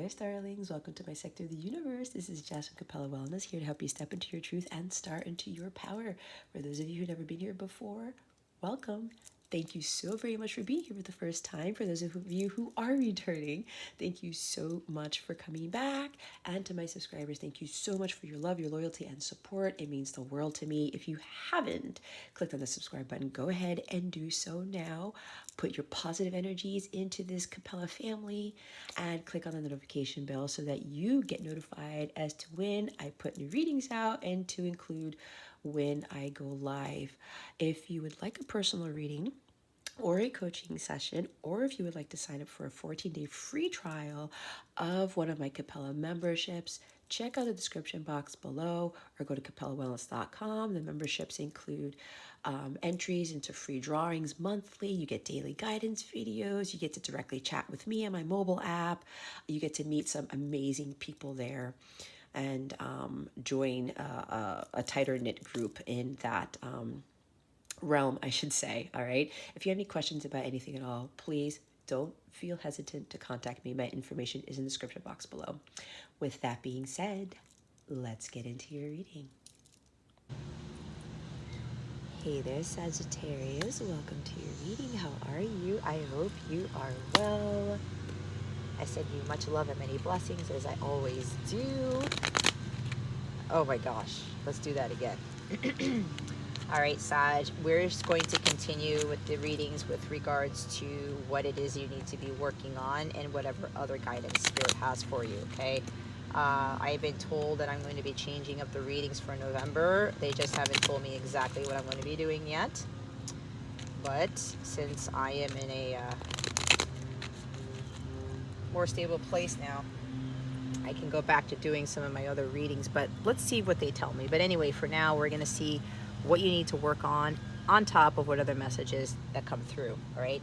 there, starlings. Welcome to my sector of the universe. This is Jess from Capella Wellness, here to help you step into your truth and start into your power. For those of you who've never been here before, welcome. Thank you so very much for being here for the first time. For those of you who are returning, thank you so much for coming back. And to my subscribers, thank you so much for your love, your loyalty, and support. It means the world to me. If you haven't clicked on the subscribe button, go ahead and do so now. Put your positive energies into this Capella family and click on the notification bell so that you get notified as to when I put new readings out and to include when I go live. If you would like a personal reading or a coaching session, or if you would like to sign up for a 14-day free trial of one of my Capella memberships, check out the description box below or go to capellawellness.com. The memberships include entries into free drawings monthly. You get daily guidance videos. You get to directly chat with me on my mobile app. You get to meet some amazing people there and join a tighter knit group in that realm, I should say. All right. If you have any questions about anything at all, please don't feel hesitant to contact me. My information is in the description box below. With that being said, let's get into your reading. Hey there, Sagittarius. Welcome to your reading. How are you? I hope you are well. I send you much love and many blessings, as I always do. Oh my gosh, let's do that again. All right, Sag, we're just going to continue with the readings with regards to what it is you need to be working on and whatever other guidance Spirit has for you, okay? I've been told that I'm going to be changing up the readings for November. They just haven't told me exactly what I'm going to be doing yet. But since I am in a more stable place now, I can go back to doing some of my other readings. But let's see what they tell me. But anyway, for now, we're going to see what you need to work on top of what other messages that come through, all right?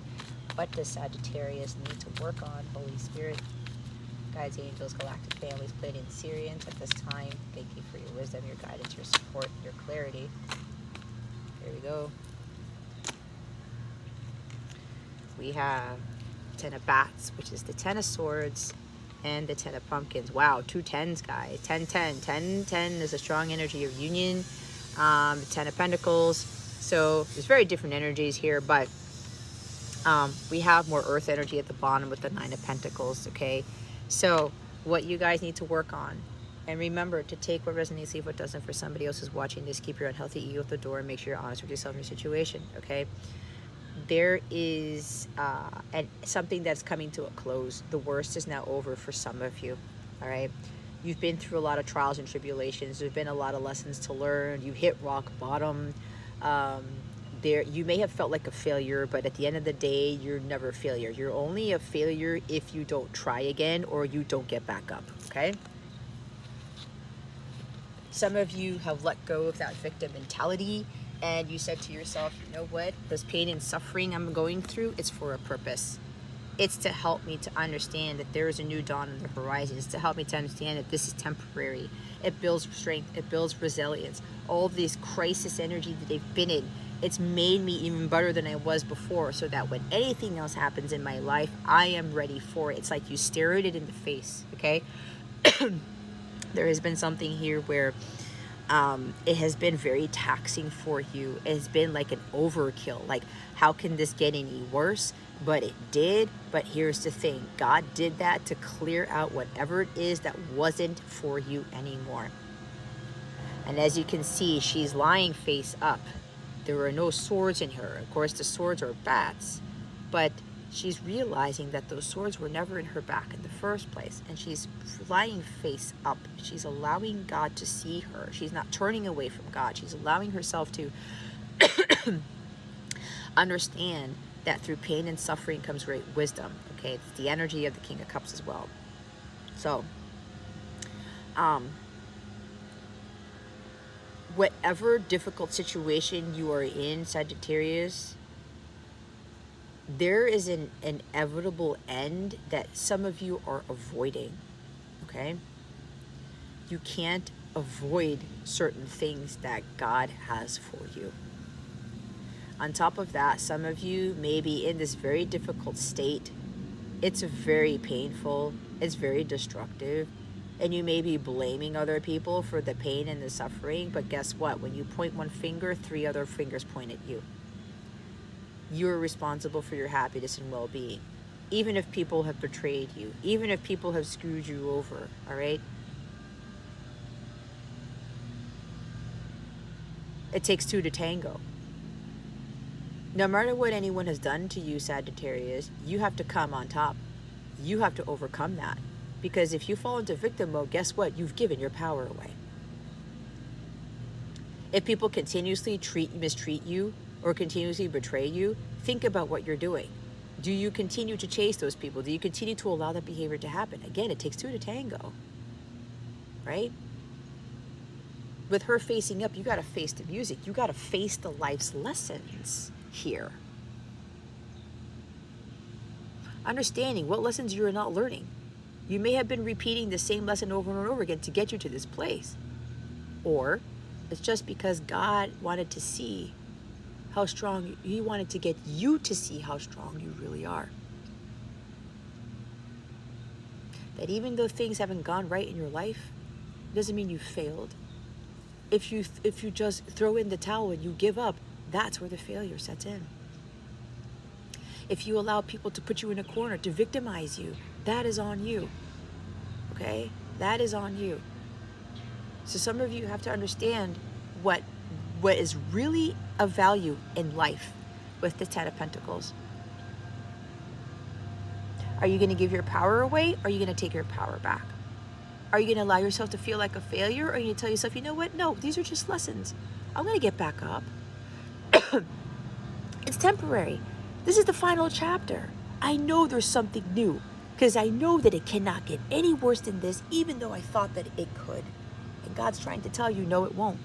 What does Sagittarius need to work on? Holy Spirit, guides, angels, galactic families, Pleiadian, Sirians at this time. Thank you for your wisdom, your guidance, your support, your clarity. Here we go. We have Ten of Bats, which is the Ten of Swords, and the Ten of Pumpkins. Wow, two tens, guys. 10, 10. 10, 10 is a strong energy of union. The Ten of Pentacles. So there's very different energies here, but we have more earth energy at the bottom with the Nine of Pentacles, okay? So what you guys need to work on, and remember to take what resonates, leave what doesn't. For somebody else who's watching this, keep your unhealthy ego at the door and make sure you're honest with yourself and your situation, okay? There is something that's coming to a close. The worst is now over for some of you, all right? You've been through a lot of trials and tribulations. There's been a lot of lessons to learn. You hit rock bottom. You may have felt like a failure, but at the end of the day, you're never a failure. You're only a failure if you don't try again or you don't get back up, okay? Some of you have let go of that victim mentality, and you said to yourself, you know what? This pain and suffering I'm going through, it's for a purpose. It's to help me to understand that there is a new dawn on the horizon. It's to help me to understand that this is temporary. It builds strength. It builds resilience. All of this crisis energy that they've been in, it's made me even better than I was before, so that when anything else happens in my life, I am ready for it. It's like you stare at it in the face, okay? There has been something here where it has been very taxing for you. It has been like an overkill. Like, how can this get any worse? But it did. But here's the thing. God did that to clear out whatever it is that wasn't for you anymore. And as you can see, she's lying face up. There are no swords in her. Of course, the swords are bats. But she's realizing that those swords were never in her back in the first place. And she's lying face up. She's allowing God to see her. She's not turning away from God. She's allowing herself to understand that through pain and suffering comes great wisdom. Okay, it's the energy of the King of Cups as well. So, whatever difficult situation you are in, Sagittarius, there is an inevitable end that some of you are avoiding, okay? You can't avoid certain things that God has for you. On top of that, some of you may be in this very difficult state. It's very painful. It's very destructive. And you may be blaming other people for the pain and the suffering, but guess what? When you point one finger, 3 other fingers point at you. You're responsible for your happiness and well-being. Even if people have betrayed you, even if people have screwed you over, all right? It takes 2 to tango. No matter what anyone has done to you, Sagittarius, you have to come on top. You have to overcome that. Because if you fall into victim mode, guess what? You've given your power away. If people continuously mistreat you or continuously betray you, think about what you're doing. Do you continue to chase those people? Do you continue to allow that behavior to happen? Again, it takes 2 to tango, right? With her facing up, you got to face the music. You got to face the life's lessons here. Understanding what lessons you are not learning. You may have been repeating the same lesson over and over again to get you to this place. Or it's just because God wanted to see how strong, He wanted to get you to see how strong you really are. That even though things haven't gone right in your life, it doesn't mean you failed. If you just throw in the towel and you give up, that's where the failure sets in. If you allow people to put you in a corner, to victimize you, that is on you. Okay? That is on you. So some of you have to understand what is really of value in life with the 10 of Pentacles. Are you going to give your power away, or are you going to take your power back? Are you going to allow yourself to feel like a failure, or are you going to tell yourself, you know what? No, these are just lessons. I'm going to get back up. It's temporary. This is the final chapter. I know there's something new, because I know that it cannot get any worse than this, even though I thought that it could. And God's trying to tell you, no, it won't.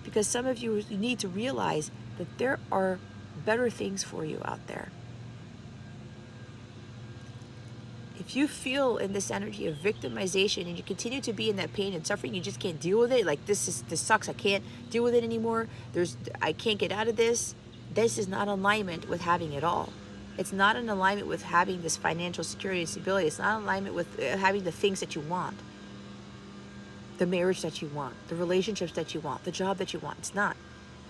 Because some of you need to realize that there are better things for you out there. If you feel in this energy of victimization and you continue to be in that pain and suffering, you just can't deal with it, like this sucks, I can't deal with it anymore, I can't get out of this. This is not in alignment with having it all. It's not in alignment with having this financial security and stability. It's not in alignment with having the things that you want. The marriage that you want, the relationships that you want, the job that you want. It's not.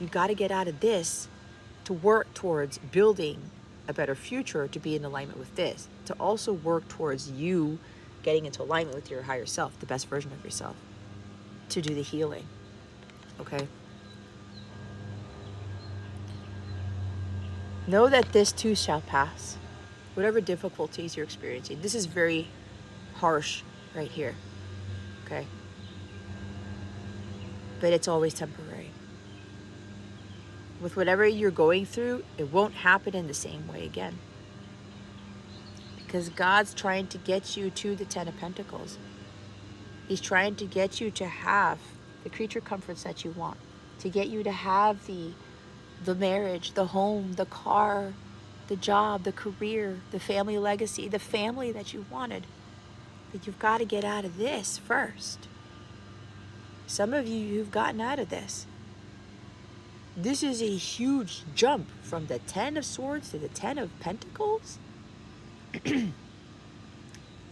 You got to get out of this to work towards building a better future, to be in alignment with this, to also work towards you getting into alignment with your higher self, the best version of yourself, to do the healing. Okay? Know that this too shall pass. Whatever difficulties you're experiencing, this is very harsh right here. Okay? But it's always temporary. With whatever you're going through, it won't happen in the same way again. Because God's trying to get you to the 10 of Pentacles. He's trying to get you to have the creature comforts that you want. To get you to have the marriage, the home, the car, the job, the career, the family legacy, the family that you wanted. But you've got to get out of this first. Some of you've gotten out of this. This is a huge jump from the 10 of Swords to the 10 of Pentacles.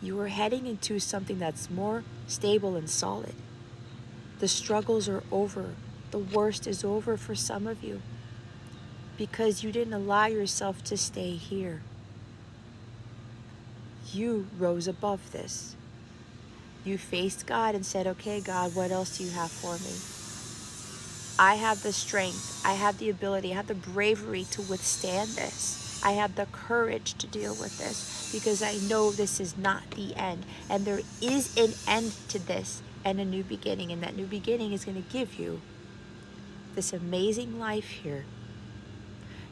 You are heading into something that's more stable and solid. The struggles are over. The worst is over for some of you, because you didn't allow yourself to stay here. You rose above this. You faced God and said, okay, God, what else do you have for me? I have the strength, I have the ability, I have the bravery to withstand this. I have the courage to deal with this, because I know this is not the end. And there is an end to this and a new beginning. And that new beginning is going to give you this amazing life here.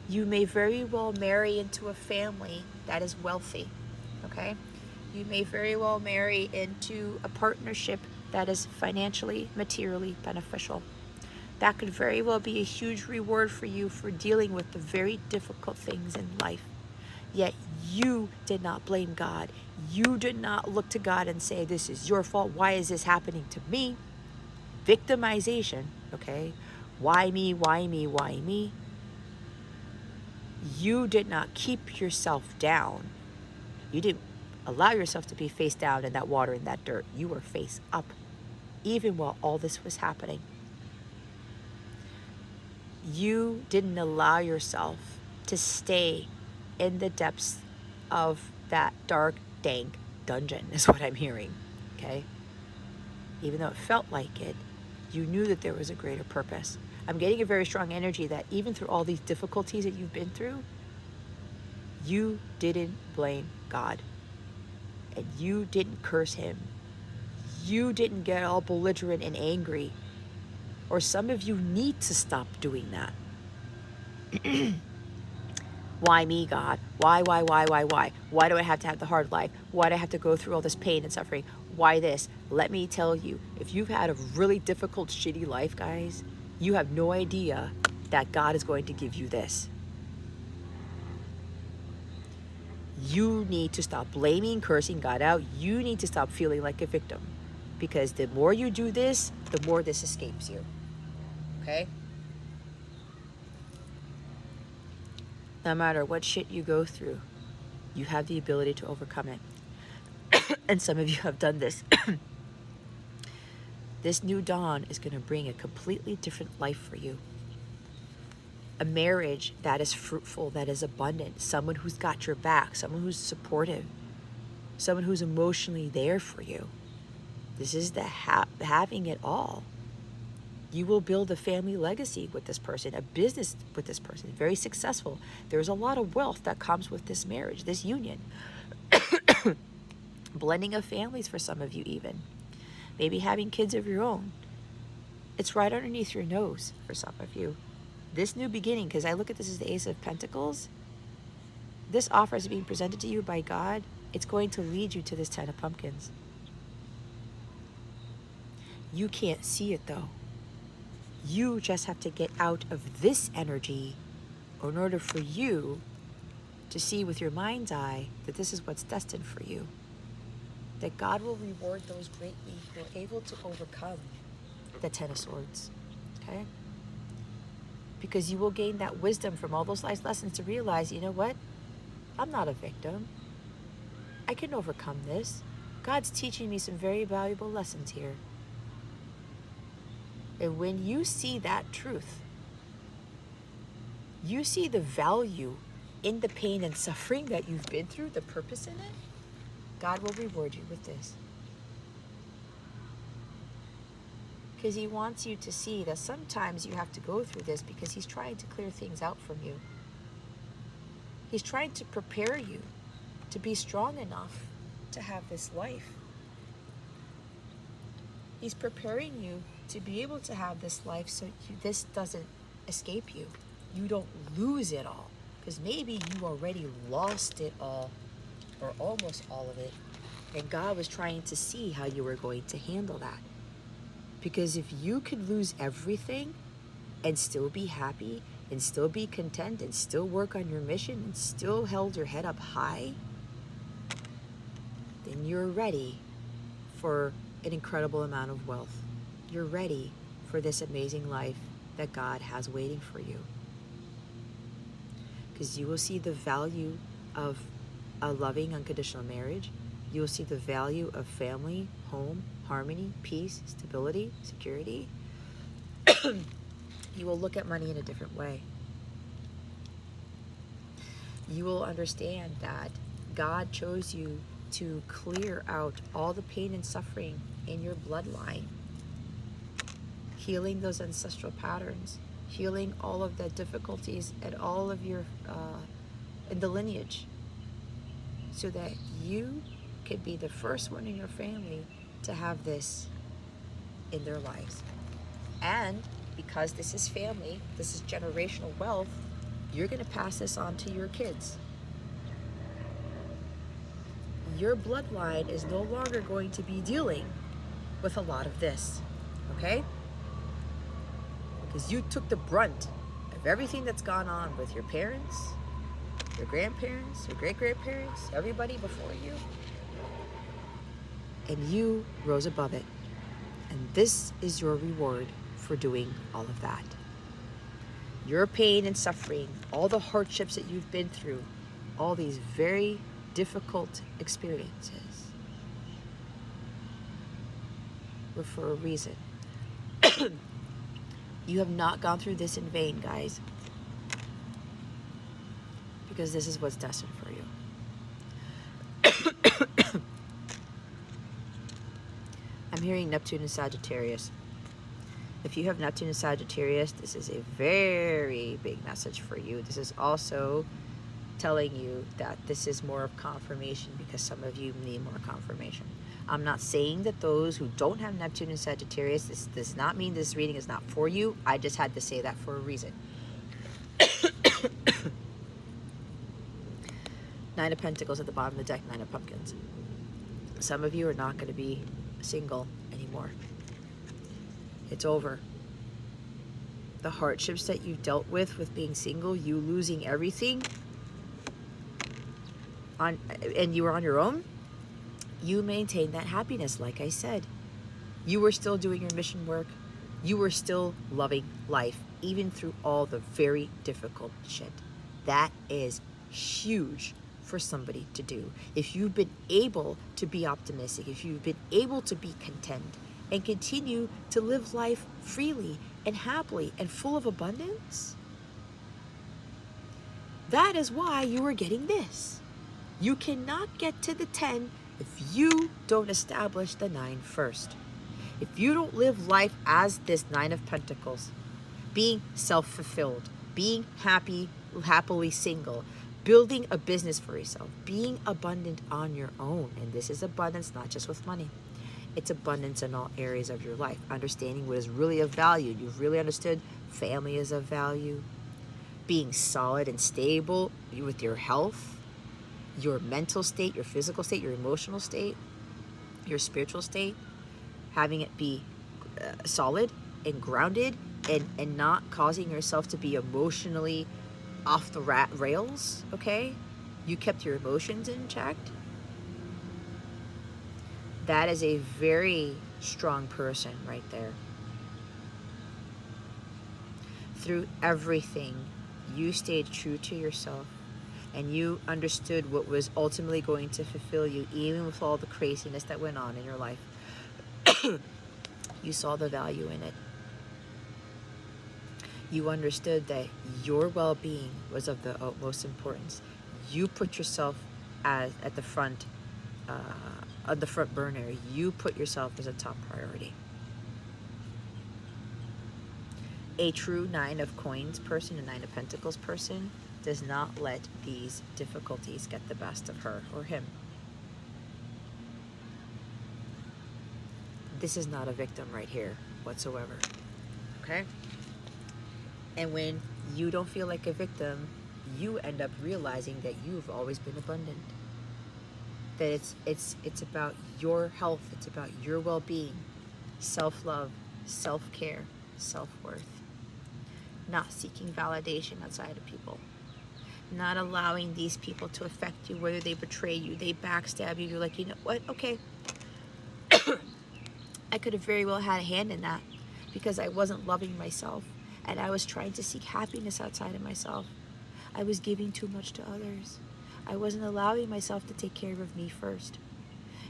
You may very well marry into a family that is wealthy, okay? You may very well marry into a partnership that is financially, materially beneficial. That could very well be a huge reward for you for dealing with the very difficult things in life. Yet you did not blame God. You did not look to God and say, this is your fault. Why is this happening to me? Victimization, okay? Why me, why me, why me? You did not keep yourself down. You didn't allow yourself to be face down in that water, in that dirt. You were face up, even while all this was happening. You didn't allow yourself to stay in the depths of that dark, dank dungeon, is what I'm hearing, okay? Even though it felt like it, you knew that there was a greater purpose. I'm getting a very strong energy that even through all these difficulties that you've been through, you didn't blame God. And you didn't curse him. You didn't get all belligerent and angry. Or some of you need to stop doing that. Why me, God? Why? Why do I have to have the hard life? Why do I have to go through all this pain and suffering? Why this? Let me tell you, if you've had a really difficult, shitty life, guys, you have no idea that God is going to give you this. You need to stop blaming, cursing God out. You need to stop feeling like a victim. Because the more you do this, the more this escapes you. Okay? No matter what shit you go through, you have the ability to overcome it. And some of you have done this. This new dawn is going to bring a completely different life for you. A marriage that is fruitful, that is abundant, someone who's got your back, someone who's supportive, someone who's emotionally there for you. This is the having it all. You will build a family legacy with this person, a business with this person, very successful. There's a lot of wealth that comes with this marriage, this union. Blending of families for some of you even. Maybe having kids of your own. It's right underneath your nose for some of you. This new beginning, because I look at this as the Ace of Pentacles, this offer is being presented to you by God. It's going to lead you to this Ten of Pumpkins. You can't see it though. You just have to get out of this energy in order for you to see with your mind's eye that this is what's destined for you. That God will reward those greatly who are able to overcome the Ten of Swords. Okay? Because you will gain that wisdom from all those life lessons to realize, you know what? I'm not a victim. I can overcome this. God's teaching me some very valuable lessons here. And when you see that truth, you see the value in the pain and suffering that you've been through, the purpose in it, God will reward you with this. Because he wants you to see that sometimes you have to go through this because he's trying to clear things out from you. He's trying to prepare you to be strong enough to have this life. He's preparing you to be able to have this life so this doesn't escape you. You don't lose it all. Because maybe you already lost it all, or almost all of it. And God was trying to see how you were going to handle that. Because if you could lose everything and still be happy and still be content and still work on your mission and still held your head up high, then you're ready for an incredible amount of wealth. You're ready for this amazing life that God has waiting for you. Because you will see the value of a loving, unconditional marriage. You will see the value of family, home, harmony, peace, stability, security. You will look at money in a different way. You will understand that God chose you to clear out all the pain and suffering in your bloodline, healing those ancestral patterns, healing all of the difficulties and all of your in the lineage, so that you could be the first one in your family to have this in their lives. And because this is family, this is generational wealth, you're going to pass this on to your kids. Your bloodline is no longer going to be dealing with a lot of this, okay? Because you took the brunt of everything that's gone on with your parents, your grandparents, your great-grandparents, everybody before you. And you rose above it. And this is your reward for doing all of that. Your pain and suffering, all the hardships that you've been through, all these very difficult experiences were for a reason. You have not gone through this in vain, guys, because this is what's destined for you. I'm hearing Neptune and Sagittarius. If you have Neptune and Sagittarius, this is a very big message for you. This is also telling you that this is more of confirmation, because some of you need more confirmation. I'm not saying that those who don't have Neptune and Sagittarius, this does not mean this reading is not for you. I just had to say that for a reason. Nine of Pentacles at the bottom of the deck, Nine of Pumpkins. Some of you are not going to be single anymore. It's over. The hardships that you dealt with being single, you losing everything, and you were on your own, you maintained that happiness. Like I said, you were still doing your mission work. You were still loving life, even through all the very difficult shit. That is huge for somebody to do. If you've been able to be optimistic, if you've been able to be content and continue to live life freely and happily and full of abundance, that is why you are getting this. You cannot get to the 10 if you don't establish the 9 first. If you don't live life as this 9 of Pentacles, being self-fulfilled, being happily single, building a business for yourself, being abundant on your own. And this is abundance not just with money. It's abundance in all areas of your life. Understanding what is really of value. You've really understood family is of value. Being solid and stable with your health, your mental state, your physical state, your emotional state, your spiritual state. Having it be solid and grounded, and not causing yourself to be emotionally off the rails, okay? You kept your emotions in check. That is a very strong person right there. Through everything, you stayed true to yourself, and you understood what was ultimately going to fulfill you, even with all the craziness that went on in your life. You saw the value in it. You understood that your well-being was of the utmost importance. You put yourself at the front, on the front burner. You put yourself as a top priority. A true 9 of Coins person, a 9 of Pentacles person, does not let these difficulties get the best of her or him. This is not a victim right here whatsoever. Okay? And when you don't feel like a victim, you end up realizing that you've always been abundant. That it's about your health, it's about your well-being, self-love, self-care, self-worth. Not seeking validation outside of people. Not allowing these people to affect you, whether they betray you, they backstab you. You're like, you know what? Okay. I could have very well had a hand in that, because I wasn't loving myself, and I was trying to seek happiness outside of myself. I was giving too much to others. I wasn't allowing myself to take care of me first.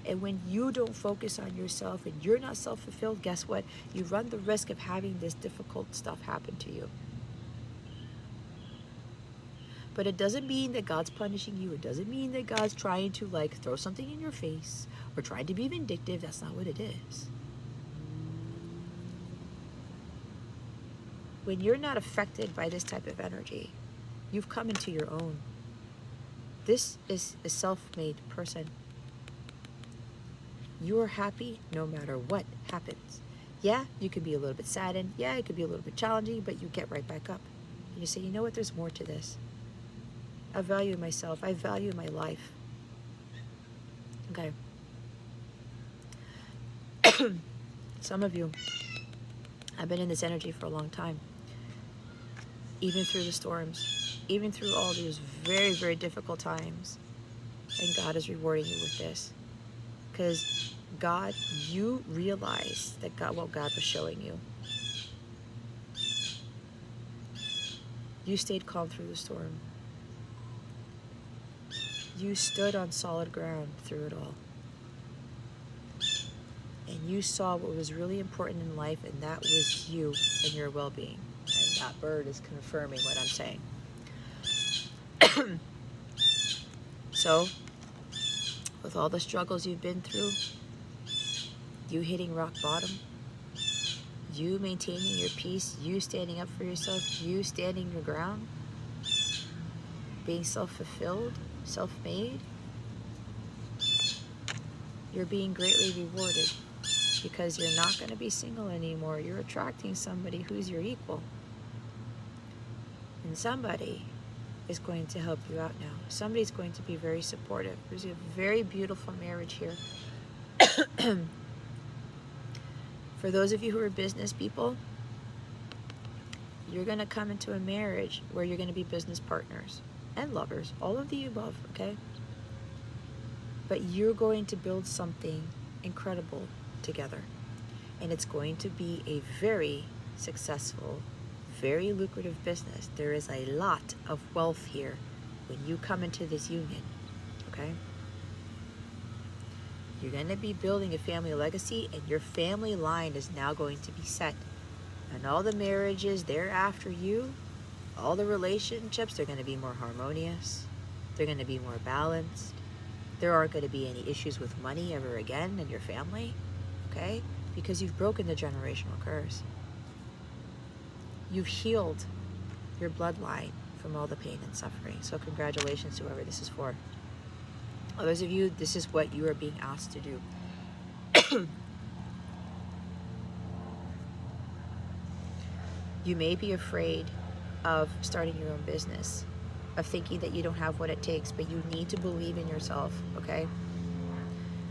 And when you don't focus on yourself and you're not self-fulfilled, guess what? You run the risk of having this difficult stuff happen to you. But it doesn't mean that God's punishing you. It doesn't mean that God's trying to like throw something in your face or trying to be vindictive. That's not what it is. When you're not affected by this type of energy, you've come into your own. This is a self-made person. You are happy no matter what happens. Yeah, you can be a little bit saddened. Yeah, it could be a little bit challenging, but you get right back up. And you say, you know what, there's more to this. I value myself. I value my life. Okay. Some of you have been in this energy for a long time. Even through the storms, even through all these very, very difficult times. And God is rewarding you with this. Because God, you realize that what God was showing you. You stayed calm through the storm. you stood on solid ground through it all. And you saw what was really important in life, and that was you and your well-being. And that bird is confirming what I'm saying. So, with all the struggles you've been through, you hitting rock bottom, you maintaining your peace, you standing up for yourself, you standing your ground, being self-fulfilled, self-made, you're being greatly rewarded because you're not going to be single anymore. You're attracting somebody who's your equal. And somebody is going to help you out now. Somebody's going to be very supportive. There's a very beautiful marriage here. For those of you who are business people, you're going to come into a marriage where you're going to be business partners and lovers, all of the above, okay? But you're going to build something incredible together. And it's going to be a very successful, very lucrative business. There is a lot of wealth here when you come into this union, okay? You're going to be building a family legacy, and your family line is now going to be set. And all the marriages thereafter you, all the relationships, they're going to be more harmonious. They're going to be more balanced. There aren't going to be any issues with money ever again in your family, okay? Because you've broken the generational curse. You've healed your bloodline from all the pain and suffering. So congratulations to whoever this is for. Others of you, this is what you are being asked to do. You may be afraid of starting your own business, of thinking that you don't have what it takes, but you need to believe in yourself, okay?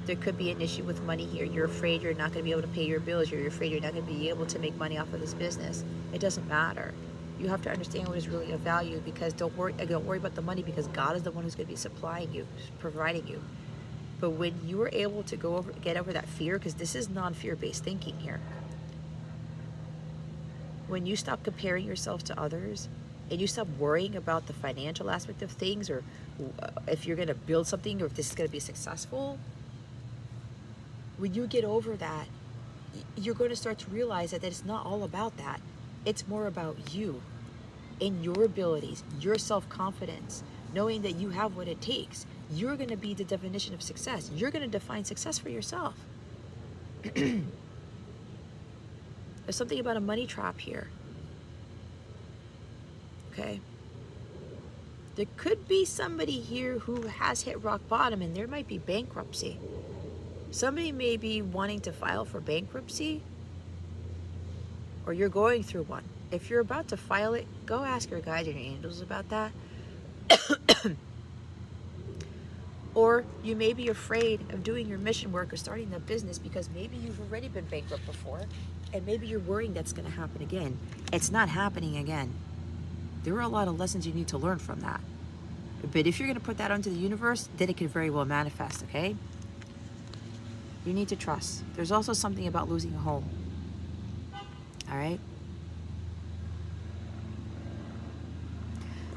There could be an issue with money here. You're afraid you're not going to be able to pay your bills. You're afraid you're not going to be able to make money off of this business. It doesn't matter. You have to understand what is really of value, because don't worry about the money, because God is the one who's going to be supplying you, providing you. But when you are able to get over that fear, because this is non-fear-based thinking here. When you stop comparing yourself to others, and you stop worrying about the financial aspect of things, or if you're going to build something, or if this is going to be successful, when you get over that, you're going to start to realize that it's not all about that. It's more about you and your abilities, your self-confidence, knowing that you have what it takes. You're going to be the definition of success. You're going to define success for yourself. There's something about a money trap here. Okay? There could be somebody here who has hit rock bottom, and there might be bankruptcy. Somebody may be wanting to file for bankruptcy, or you're going through one. If you're about to file it, go ask your guides and your angels about that. Or you may be afraid of doing your mission work or starting that business because maybe you've already been bankrupt before, and maybe you're worrying that's going to happen again. It's not happening again. There are a lot of lessons you need to learn from that. But if you're going to put that onto the universe, then it could very well manifest, okay? You need to trust. There's also something about losing a home. All right?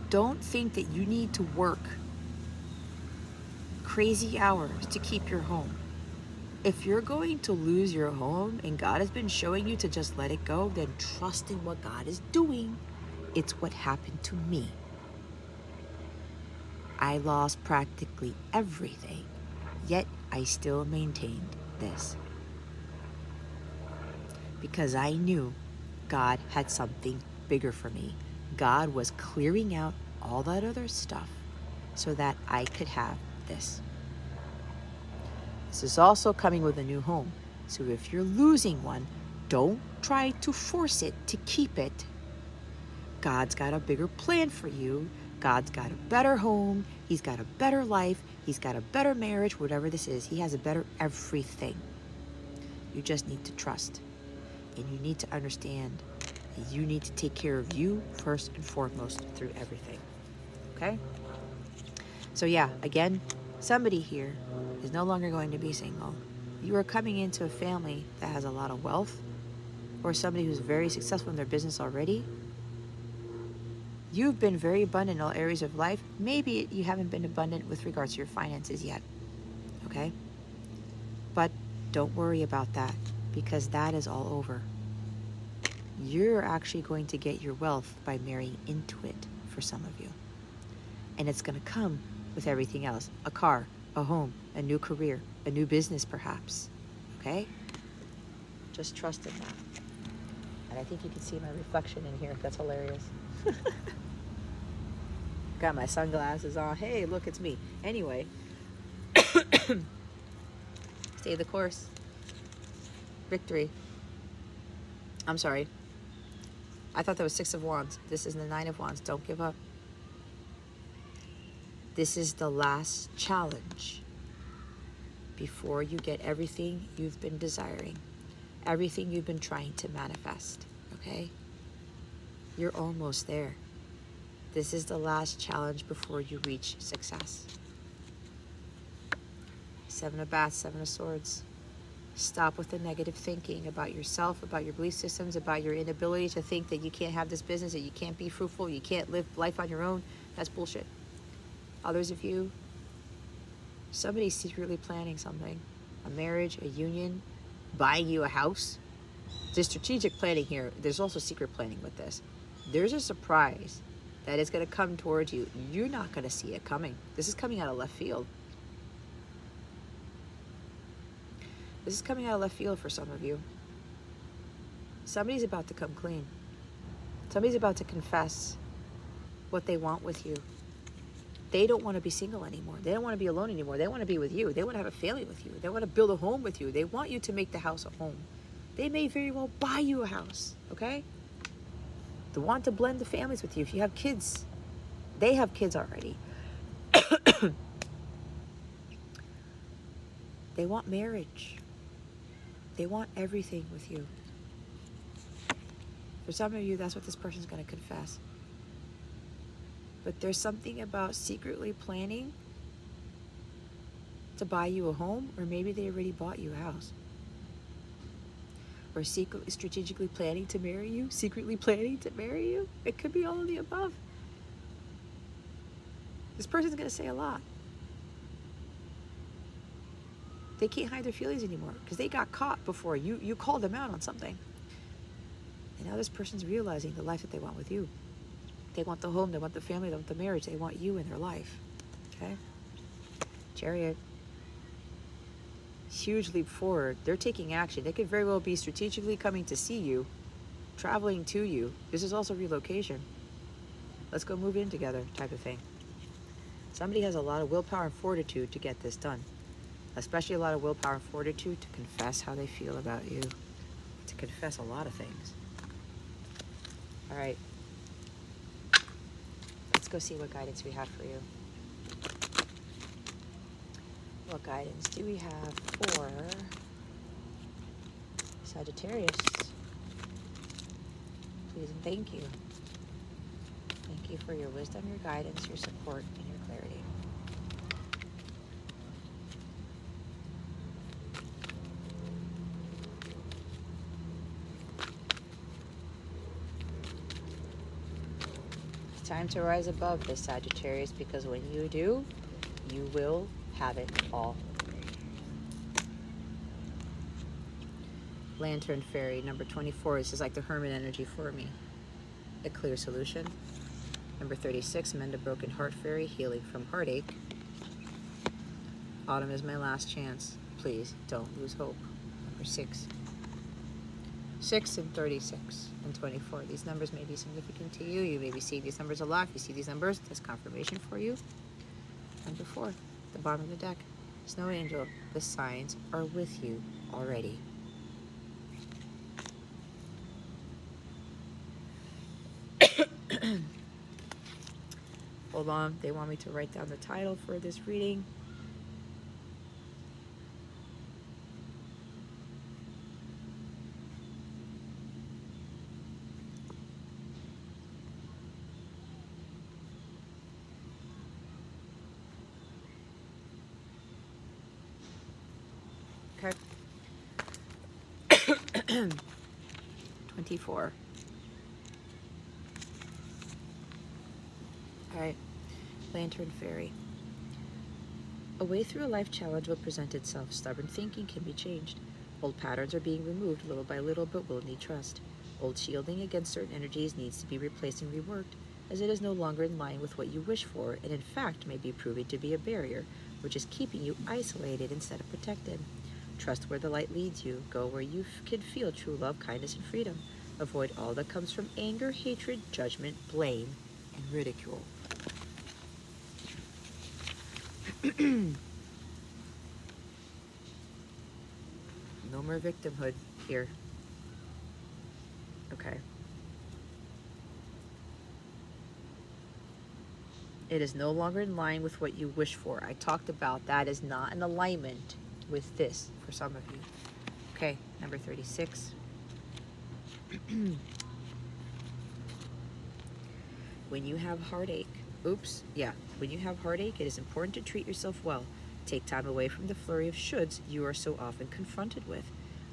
Don't think that you need to work crazy hours to keep your home. If you're going to lose your home and God has been showing you to just let it go, then trust in what God is doing. It's what happened to me. I lost practically everything, yet I still maintained this. Because I knew God had something bigger for me. God was clearing out all that other stuff so that I could have this. This is also coming with a new home. So if you're losing one, don't try to force it to keep it. God's got a bigger plan for you. God's got a better home. He's got a better life. He's got a better marriage, whatever this is. He has a better everything. You just need to trust. And you need to understand that you need to take care of you first and foremost through everything. Okay? So yeah, again, somebody here is no longer going to be single. You are coming into a family that has a lot of wealth, or somebody who's very successful in their business already. You've been very abundant in all areas of life. Maybe you haven't been abundant with regards to your finances yet, okay? But don't worry about that, because that is all over. You're actually going to get your wealth by marrying into it for some of you. And it's going to come with everything else. A car, a home, a new career, a new business perhaps, okay? Just trust in that. And I think you can see my reflection in here. That's hilarious. Got my sunglasses on. Hey, look, it's me. Anyway, stay the course. Victory. I'm sorry. I thought that was 6 of Wands. This is the 9 of Wands. Don't give up. This is the last challenge before you get everything you've been desiring, everything you've been trying to manifest, okay? You're almost there. This is the last challenge before you reach success. 7 of Bats, 7 of Swords. Stop with the negative thinking about yourself, about your belief systems, about your inability to think that you can't have this business, that you can't be fruitful, you can't live life on your own. That's bullshit. Others of you, somebody's secretly planning something. A marriage, a union, buying you a house. There's strategic planning here. There's also secret planning with this. There's a surprise that is going to come towards you. You're not going to see it coming. This is coming out of left field. This is coming out of left field for some of you. Somebody's about to come clean. Somebody's about to confess what they want with you. They don't want to be single anymore. They don't want to be alone anymore. They want to be with you. They want to have a family with you. They want to build a home with you. They want you to make the house a home. They may very well buy you a house, okay? They want to blend the families with you. If you have kids, they have kids already. They want marriage. They want everything with you. For some of you, that's what this person's going to confess. But there's something about secretly planning to buy you a home, or maybe they already bought you a house. Or secretly, strategically planning to marry you, secretly planning to marry you. It could be all of the above. This person's going to say a lot. They can't hide their feelings anymore because they got caught before. You called them out on something. And now this person's realizing the life that they want with you. They want the home, they want the family, they want the marriage, they want you in their life. Okay? Chariot. Huge leap forward. They're taking action. They could very well be strategically coming to see you, traveling to you. This is also relocation. Let's go move in together type of thing. Somebody has a lot of willpower and fortitude to get this done. Especially a lot of willpower and fortitude to confess how they feel about you. To confess a lot of things. All right. Let's go see what guidance we have for you. What guidance do we have for Sagittarius? Please and thank you. Thank you for your wisdom, your guidance, your support, and your clarity. It's time to rise above this, Sagittarius, because when you do, you will have it all. Lantern Fairy, number 24. This is like the Hermit energy for me. A clear solution. Number 36, Mend a Broken Heart Fairy, healing from heartache. Autumn is my last chance. Please don't lose hope. Number 6. 6 and 36 and 24. These numbers may be significant to you. You may be seeing these numbers a lot. If you see these numbers, that's confirmation for you. Number 4, the bottom of the deck. Snow Angel, the signs are with you already. Hold on, they want me to write down the title for this reading. Okay. 24. Okay. Lantern Fairy. A way through a life challenge will present itself. Stubborn thinking can be changed. Old patterns are being removed little by little, but will need trust. Old shielding against certain energies needs to be replaced and reworked, as it is no longer in line with what you wish for, and in fact may be proving to be a barrier, which is keeping you isolated instead of protected. Trust where the light leads you. Go where you can feel true love, kindness, and freedom. Avoid all that comes from anger, hatred, judgment, blame, and ridicule. No more victimhood here. Okay. It is no longer in line with what you wish for. I talked about that is not in alignment with this for some of you. Okay, number 36. When you have heartache, when you have heartache, it is important to treat yourself well. Take time away from the flurry of shoulds you are so often confronted with.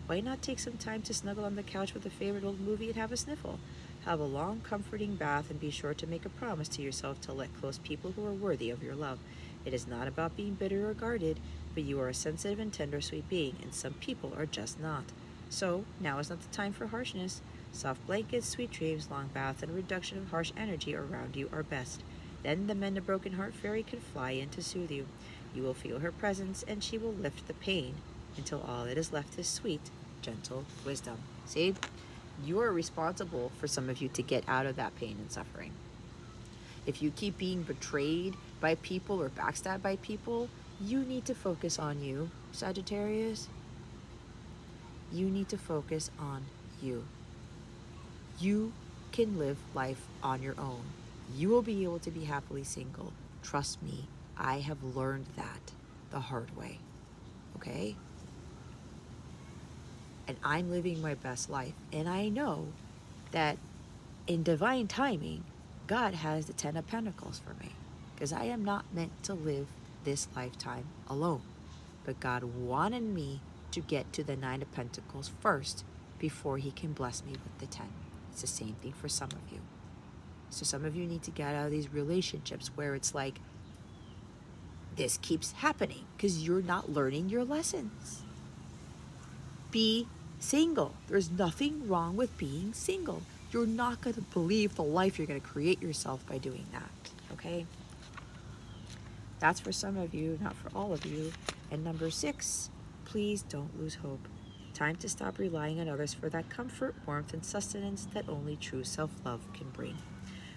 Why not take some time to snuggle on the couch with a favorite old movie and have a sniffle? Have a long, comforting bath and be sure to make a promise to yourself to let close people who are worthy of your love. It is not about being bitter or guarded, but you are a sensitive and tender, sweet being, and some people are just not. So, now is not the time for harshness. Soft blankets, sweet dreams, long baths, and a reduction of harsh energy around you are best. Then the Mend a Broken Heart Fairy can fly in to soothe you. You will feel her presence, and she will lift the pain until all that is left is sweet, gentle wisdom. See? You are responsible for some of you to get out of that pain and suffering. If you keep being betrayed by people or backstabbed by people, you need to focus on you, Sagittarius. You need to focus on you. You can live life on your own. You will be able to be happily single. Trust me, I have learned that the hard way. Okay? And I'm living my best life. And I know that in divine timing, God has the 10 of Pentacles for me. Because I am not meant to live this lifetime alone. But God wanted me to get to the 9 of Pentacles first before he can bless me with the 10. It's the same thing for some of you. So some of you need to get out of these relationships where it's like, this keeps happening because you're not learning your lessons. Be single. There's nothing wrong with being single. You're not going to believe the life you're going to create yourself by doing that, okay? That's for some of you, not for all of you. And number 6, please don't lose hope. Time to stop relying on others for that comfort, warmth, and sustenance that only true self-love can bring.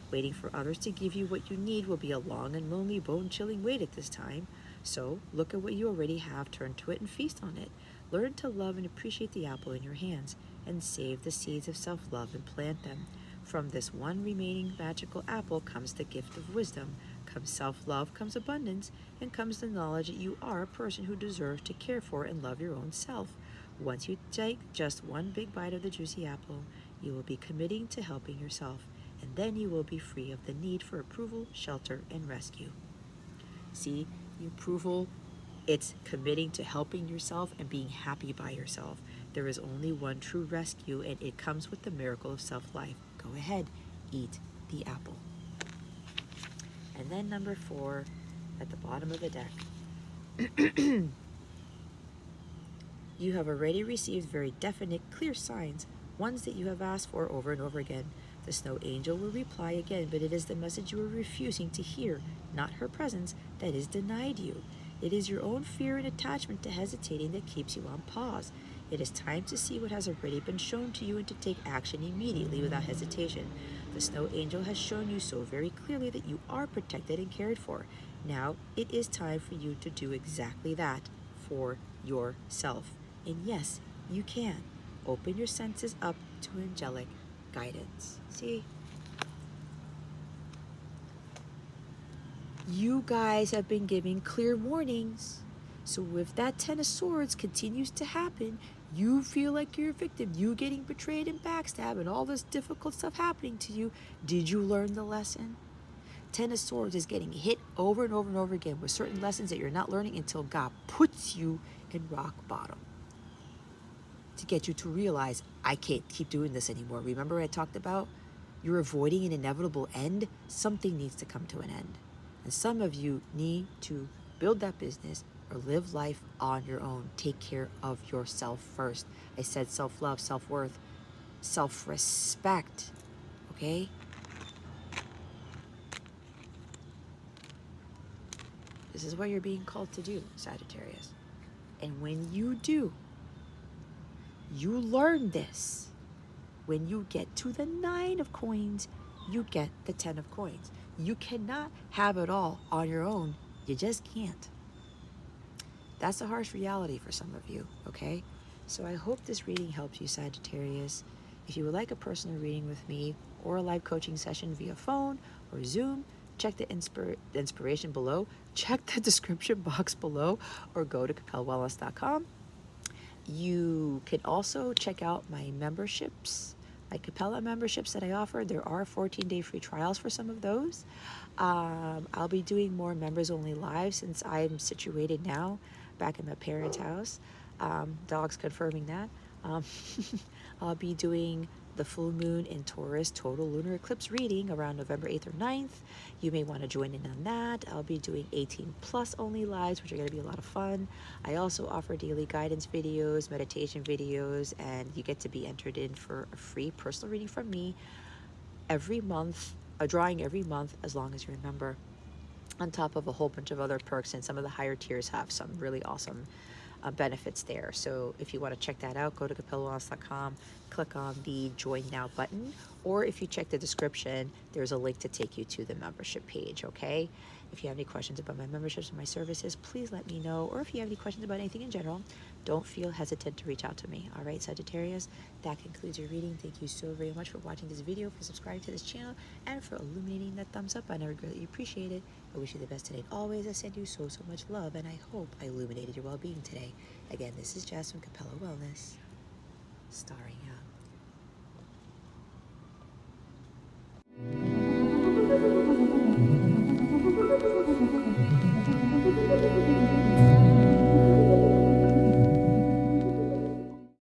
Waiting for others to give you what you need will be a long and lonely, bone-chilling wait at this time. So look at what you already have, turn to it, and feast on it. Learn to love and appreciate the apple in your hands, and save the seeds of self-love and plant them. From this one remaining magical apple comes the gift of wisdom, comes self-love, comes abundance, and comes the knowledge that you are a person who deserves to care for and love your own self. Once you take just one big bite of the juicy apple, you will be committing to helping yourself, and then you will be free of the need for approval, shelter, and rescue. See, the approval, it's committing to helping yourself and being happy by yourself. There is only one true rescue, and it comes with the miracle of self-life. Go ahead, eat the apple. And then number 4, at the bottom of the deck. You have already received very definite, clear signs, ones that you have asked for over and over again. The snow angel will reply again, but it is the message you are refusing to hear, not her presence, that is denied you. It is your own fear and attachment to hesitating that keeps you on pause. It is time to see what has already been shown to you and to take action immediately without hesitation. The snow angel has shown you so very clearly that you are protected and cared for. Now it is time for you to do exactly that for yourself. And yes, you can. Open your senses up to angelic guidance. See? You guys have been giving clear warnings. So if that 10 of Swords continues to happen, you feel like you're a victim, you getting betrayed and backstabbed and all this difficult stuff happening to you, did you learn the lesson? 10 of Swords is getting hit over and over and over again with certain lessons that you're not learning until God puts you in rock bottom to get you to realize, I can't keep doing this anymore. Remember I talked about you're avoiding an inevitable end, something needs to come to an end. And some of you need to build that business or live life on your own. Take care of yourself first. I said self-love, self-worth, self-respect, okay? This is what you're being called to do, Sagittarius. And when you do, you learn this. When you get to the 9 of coins, you get the 10 of coins. You cannot have it all on your own. You just can't. That's a harsh reality for some of you, okay? So I hope this reading helps you, Sagittarius. If you would like a personal reading with me or a live coaching session via phone or Zoom, check the inspiration below, check the description box below, or go to capellawellness.com. You can also check out my memberships, my Capella memberships that I offer. There are 14-day free trials for some of those. I'll be doing more members only live since I'm situated now back in my parents' house. Dog's confirming that. I'll be doing the full moon in Taurus total lunar eclipse reading around November 8th or 9th. You may want to join in on that. I'll be doing 18 plus only lives, which are going to be a lot of fun. I also offer daily guidance videos, meditation videos, and you get to be entered in for a free personal reading from me every month, a drawing every month, as long as you're a member, on top of a whole bunch of other perks. And some of the higher tiers have some really awesome benefits there. So if you want to check that out, go to capellawellness.com, click on the join now button, or if you check the description, there's a link to take you to the membership page, okay? If you have any questions about my memberships or my services, please let me know. Or if you have any questions about anything in general, don't feel hesitant to reach out to me. All right, Sagittarius, that concludes your reading. Thank you so very much for watching this video, for subscribing to this channel, and for illuminating that thumbs up. I never greatly appreciate it. I wish you the best today and always. I send you so much love, and I hope I illuminated your well-being today. Again, this is Jess from Capella Wellness, starring out.